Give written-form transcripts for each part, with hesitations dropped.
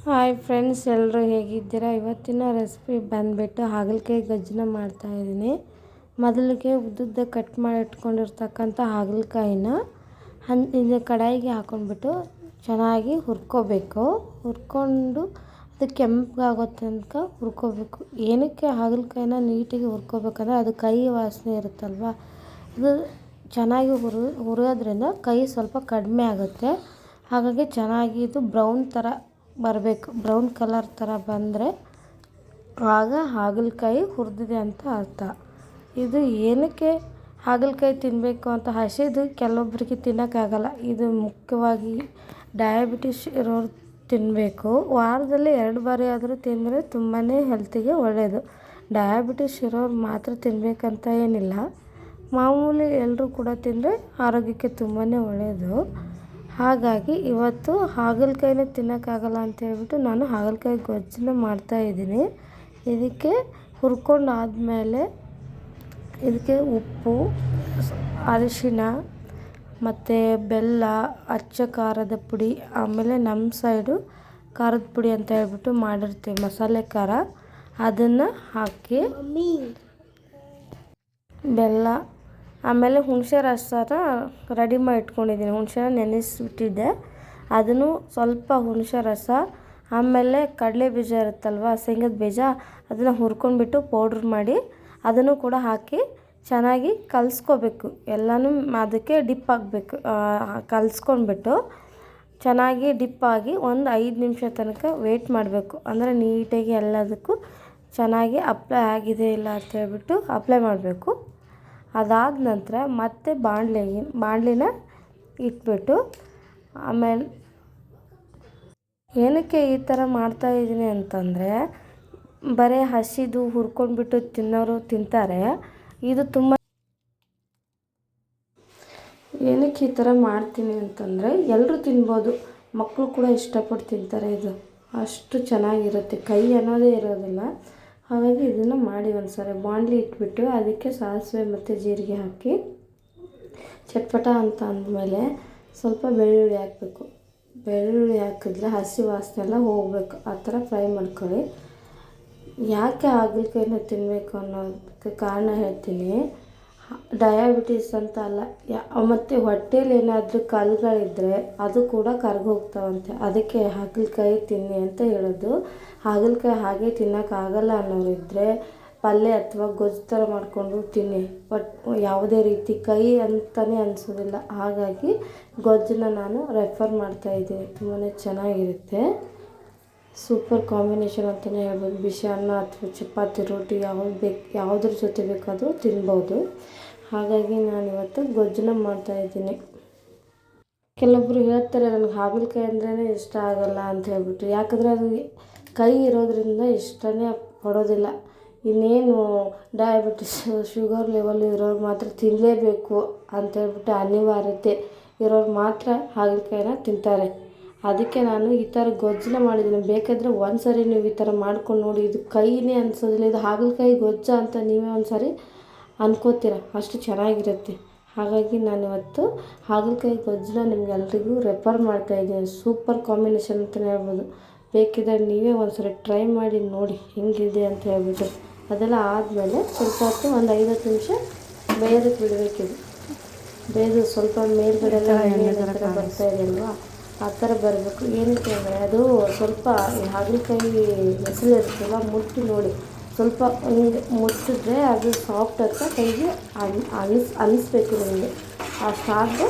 Hi friends, ಎಲ್ಲರೂ ಹೇಗಿದ್ದೀರಾ? ಇವತ್ತಿನ ರೆಸಿಪಿ ಬಂದುಬಿಟ್ಟು ಹಾಗಲಕಾಯಿ ಗೊಜ್ಜನ್ನ ಮಾಡ್ತಾಯಿದ್ದೀನಿ. ಮೊದಲಿಗೆ ಉದ್ದುದ್ದ ಕಟ್ ಮಾಡಿ ಇಟ್ಕೊಂಡಿರ್ತಕ್ಕಂಥ ಹಾಗಲಕಾಯಿನ ಇದು ಕಡಾಯಿಗೆ ಹಾಕ್ಕೊಂಡ್ಬಿಟ್ಟು ಚೆನ್ನಾಗಿ ಹುರ್ಕೋಬೇಕು. ಹುರ್ಕೊಂಡು ಅದು ಕೆಂಪಗಾಗೋ ತನಕ ಹುರ್ಕೋಬೇಕು. ಏನಕ್ಕೆ ಹಾಗಲಕಾಯಿನ ನೀಟಾಗಿ ಹುರ್ಕೋಬೇಕಂದ್ರೆ ಅದು ಕೈ ವಾಸನೆ ಇರುತ್ತಲ್ವ, ಅದು ಚೆನ್ನಾಗಿ ಹುರಿಯೋದ್ರಿಂದ ಕೈ ಸ್ವಲ್ಪ ಕಡಿಮೆ ಆಗುತ್ತೆ. ಹಾಗಾಗಿ ಚೆನ್ನಾಗಿ ಇದು ಬ್ರೌನ್ ಥರ ಬರಬೇಕು. ಬ್ರೌನ್ ಕಲರ್ ಥರ ಬಂದರೆ ಆಗ ಹಾಗಲಕಾಯಿ ಹುರಿದಿದೆ ಅಂತ ಅರ್ಥ. ಇದು ಏನಕ್ಕೆ ಹಾಗಲಕಾಯಿ ತಿನ್ನಬೇಕು ಅಂತ ಹಸಿದು ಕೆಲವೊಬ್ಬರಿಗೆ ತಿನ್ನೋಕ್ಕಾಗಲ್ಲ. ಇದು ಮುಖ್ಯವಾಗಿ ಡಯಾಬಿಟಿಸ್ ಇರೋರು ತಿನ್ನಬೇಕು. ವಾರದಲ್ಲಿ 2 ಬಾರಿ ಆದರೂ ತಿಂದರೆ ತುಂಬಾ ಹೆಲ್ತಿಗೆ ಒಳ್ಳೆಯದು. ಡಯಾಬಿಟಿಸ್ ಇರೋರು ಮಾತ್ರ ತಿನ್ನಬೇಕಂತ ಏನಿಲ್ಲ, ಮಾಮೂಲಿ ಎಲ್ಲರೂ ಕೂಡ ತಿಂದರೆ ಆರೋಗ್ಯಕ್ಕೆ ತುಂಬಾ ಒಳ್ಳೆಯದು. ಹಾಗಾಗಿ ಇವತ್ತು ಹಾಗಲಕಾಯಿನ ತಿನ್ನೋಕ್ಕಾಗಲ್ಲ ಅಂತ ಹೇಳ್ಬಿಟ್ಟು ನಾನು ಹಾಗಲಕಾಯಿ ಗೊಜ್ಜನ್ನ ಮಾಡ್ತಾಯಿದ್ದೀನಿ. ಇದಕ್ಕೆ ಹುರ್ಕೊಂಡಾದಮೇಲೆ ಇದಕ್ಕೆ ಉಪ್ಪು, ಅರಿಶಿನ ಮತ್ತು ಬೆಲ್ಲ, ಅಚ್ಚ ಖಾರದ ಪುಡಿ, ಆಮೇಲೆ ನಮ್ಮ ಸೈಡು ಖಾರದ ಪುಡಿ ಅಂತ ಹೇಳ್ಬಿಟ್ಟು ಮಾಡಿರ್ತೀವಿ, ಮಸಾಲೆ ಖಾರ, ಅದನ್ನು ಹಾಕಿ ಬೆಲ್ಲ, ಆಮೇಲೆ ಹುಣಸೆ ರಸನ ರೆಡಿ ಮಾಡಿ ಇಟ್ಕೊಂಡಿದ್ದೀನಿ. ಹುಣಸೆನ ನೆನೆಸಿಬಿಟ್ಟಿದ್ದೆ, ಅದನ್ನು ಸ್ವಲ್ಪ ಹುಣಸೆ ರಸ, ಆಮೇಲೆ ಕಡಲೆ ಬೀಜ ಇರುತ್ತಲ್ವ, ಶೇಂಗದ ಬೀಜ, ಅದನ್ನು ಹುರ್ಕೊಂಡ್ಬಿಟ್ಟು ಪೌಡ್ರ್ ಮಾಡಿ ಅದನ್ನು ಕೂಡ ಹಾಕಿ ಚೆನ್ನಾಗಿ ಕಲಿಸ್ಕೋಬೇಕು. ಎಲ್ಲನೂ ಅದಕ್ಕೆ ಡಿಪ್ ಆಗಬೇಕು. ಕಲಿಸ್ಕೊಂಡ್ಬಿಟ್ಟು ಚೆನ್ನಾಗಿ ಡಿಪ್ಪಾಗಿ ಒಂದು 5 ನಿಮಿಷ ತನಕ ವೆಯ್ಟ್ ಮಾಡಬೇಕು. ಅಂದರೆ ನೀಟಾಗಿ ಎಲ್ಲದಕ್ಕೂ ಚೆನ್ನಾಗಿ ಅಪ್ಲೈ ಆಗಿದೆ ಇಲ್ಲ ಅಂತ ಹೇಳ್ಬಿಟ್ಟು ಅಪ್ಲೈ ಮಾಡಬೇಕು. ಅದಾದ ನಂತರ ಮತ್ತೆ ಬಾಣಲಿನ ಇಟ್ಬಿಟ್ಟು, ಆಮೇಲೆ ಏನಕ್ಕೆ ಈ ಥರ ಮಾಡ್ತಾಯಿದ್ದೀನಿ ಅಂತಂದರೆ, ಬರೀ ಹಸಿದು ಹುರ್ಕೊಂಡ್ಬಿಟ್ಟು ತಿನ್ನೋರು ತಿಂತಾರೆ. ಇದು ತುಂಬ ಏನಕ್ಕೆ ಈ ಥರ ಮಾಡ್ತೀನಿ ಅಂತಂದರೆ, ಎಲ್ಲರೂ ತಿನ್ಬೋದು, ಮಕ್ಕಳು ಕೂಡ ಇಷ್ಟಪಟ್ಟು ತಿಂತಾರೆ. ಇದು ಅಷ್ಟು ಚೆನ್ನಾಗಿರುತ್ತೆ, ಕೈ ಅನ್ನೋದೇ ಇರೋದಿಲ್ಲ. ಹಾಗಾಗಿ ಇದನ್ನು ಮಾಡಿ ಒಂದ್ಸರಿ ಬಾಣಲಿ ಇಟ್ಬಿಟ್ಟು ಅದಕ್ಕೆ ಸಾಸಿವೆ ಮತ್ತು ಜೀರಿಗೆ ಹಾಕಿ ಚಟ್ಪಟ ಅಂತ ಅಂದಮೇಲೆ ಸ್ವಲ್ಪ ಬೆಳ್ಳುಳ್ಳಿ ಹಾಕಬೇಕು. ಬೆಳ್ಳುಳ್ಳಿ ಹಾಕಿದ್ರೆ ಹಸಿ ವಾಸನೆ ಎಲ್ಲ ಹೋಗಬೇಕು. ಆ ಥರ ಫ್ರೈ ಮಾಡ್ಕೊಳ್ಳಿ. ಯಾಕೆ ಹಾಗಲಕಾಯಿನ ತಿನ್ನಬೇಕು ಅನ್ನೋದಕ್ಕೆ ಕಾರಣ ಹೇಳ್ತೀನಿ. ಡಯಾಬಿಟೀಸ್ ಅಂತ ಅಲ್ಲ, ಮತ್ತು ಹೊಟ್ಟೆಲಿ ಏನಾದರೂ ಕಲ್ಲುಗಳಿದ್ದರೆ ಅದು ಕೂಡ ಕರಗೋಗ್ತಾವಂತೆ. ಅದಕ್ಕೆ ಹಾಗಲಕಾಯಿ ತಿನ್ನಿ ಅಂತ ಹೇಳೋದು. ಹಾಗಲಕಾಯಿ ಹಾಗೆ ತಿನ್ನೋಕ್ಕಾಗಲ್ಲ ಅನ್ನೋರಿದ್ದರೆ ಪಲ್ಯ ಅಥವಾ ಗೊಜ್ಜು ಥರ ಮಾಡಿಕೊಂಡು ತಿನ್ನಿ. ಬಟ್ ಯಾವುದೇ ರೀತಿ ಕೈ ಅಂತಲೇ ಅನಿಸೋದಿಲ್ಲ. ಹಾಗಾಗಿ ಗೊಜ್ಜನ್ನ ನಾನು ರೆಫರ್ ಮಾಡ್ತಾಯಿದ್ದೀನಿ. ತುಂಬಾ ಚೆನ್ನಾಗಿರುತ್ತೆ, ಸೂಪರ್ ಕಾಂಬಿನೇಷನ್ ಅಂತಲೇ ಹೇಳ್ಬೋದು. ಬಿಸಿ ಅನ್ನ ಅಥವಾ ಚಪಾತಿ, ರೋಟಿ ಯಾವುದ್ರ ಜೊತೆ ಬೇಕಾದರೂ ತಿನ್ಬೋದು. ಹಾಗಾಗಿ ನಾನಿವತ್ತು ಗೊಜ್ಜನ್ನ ಮಾಡ್ತಾಯಿದ್ದೀನಿ. ಕೆಲವೊಬ್ಬರು ಹೇಳ್ತಾರೆ ನನಗೆ ಹಾಗಲಕಾಯಿ ಅಂದ್ರೇ ಇಷ್ಟ ಆಗಲ್ಲ ಅಂತ ಹೇಳ್ಬಿಟ್ಟು. ಯಾಕಂದರೆ ಅದು ಕೈ ಇರೋದ್ರಿಂದ ಇಷ್ಟನೇ ಪಡೋದಿಲ್ಲ. ಇನ್ನೇನು ಡಯಾಬಿಟಿಸ್, ಶುಗರ್ ಲೆವೆಲ್ ಇರೋರು ಮಾತ್ರ ತಿನ್ನಲೇಬೇಕು ಅಂತ ಹೇಳ್ಬಿಟ್ಟು ಅನಿವಾರ್ಯತೆ ಇರೋರು ಮಾತ್ರ ಹಾಗಲಕಾಯಿನ ತಿಂತಾರೆ. ಅದಕ್ಕೆ ನಾನು ಈ ಥರ ಗೊಜ್ಜನ್ನ ಮಾಡಿದ್ದೀನಿ. ಬೇಕಾದರೆ ಒಂದ್ಸರಿ ನೀವು ಈ ಥರ ಮಾಡ್ಕೊಂಡು ನೋಡಿ. ಇದು ಕೈನೇ ಅನಿಸೋದಿಲ್ಲ, ಇದು ಹಾಗಲಕಾಯಿ ಗೊಜ್ಜ ಅಂತ ನೀವೇ ಒಂದ್ಸರಿ ಅನ್ಕೋತೀರ, ಅಷ್ಟು ಚೆನ್ನಾಗಿರುತ್ತೆ. ಹಾಗಾಗಿ ನಾನಿವತ್ತು ಹಾಗಲಕಾಯಿ ಗೊಜ್ಜನ್ನ ನಿಮ್ಗೆಲ್ರಿಗೂ ರೆಫರ್ ಮಾಡ್ತಾಯಿದ್ದೀನಿ. ಸೂಪರ್ ಕಾಂಬಿನೇಷನ್ ಅಂತಲೇ ಹೇಳ್ಬೋದು. ಬೇಕಿದ್ದರೆ ನೀವೇ ಒಂದ್ಸರಿ ಟ್ರೈ ಮಾಡಿ ನೋಡಿ ಹೆಂಗಿದೆ ಅಂತ ಹೇಳ್ಬಿಟ್ಟು. ಅದೆಲ್ಲ ಆದಮೇಲೆ ಸ್ವಲ್ಪ ಹೊತ್ತು ಒಂದು 5-10 ನಿಮಿಷ ಬೇಯೋದಕ್ಕೆ ಬಿಡಬೇಕಿದು. ಬೇಯ್ದು ಸ್ವಲ್ಪ ಮೇಲ್ಗಡೆ ಎಲ್ಲ ಎಣ್ಣೆ ಥರ ಬರ್ತಾಯಿದೆಯಲ್ವ, ಆ ಥರ ಬರಬೇಕು. ಏನಕ್ಕೆ ಅಂದರೆ ಅದು ಸ್ವಲ್ಪ ಹಾಗಲಕಾಯಿ ಹೆಸರಿರುತ್ತಲ್ಲ, ಮುಟ್ಟಿ ನೋಡಿ. ಸ್ವಲ್ಪ ಹಿಂಗೆ ಮುಟ್ಟಿದ್ರೆ ಅದು ಸಾಫ್ಟ್ ಅಂತ ಕೈಗೆ ಅನ್ನಿಸ್ಬೇಕು ನಿಮಗೆ. ಅಷ್ಟಾದರೆ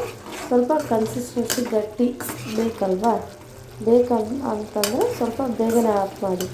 ಸ್ವಲ್ಪ ಕನ್ಸಿಸ್ಟೆನ್ಸಿ ಗಟ್ಟಿ ಬೇಕಲ್ವಾ, ಅಂತಂದರೆ ಸ್ವಲ್ಪ ಬೇಗನೆ ಆಫ್ ಮಾಡಿ.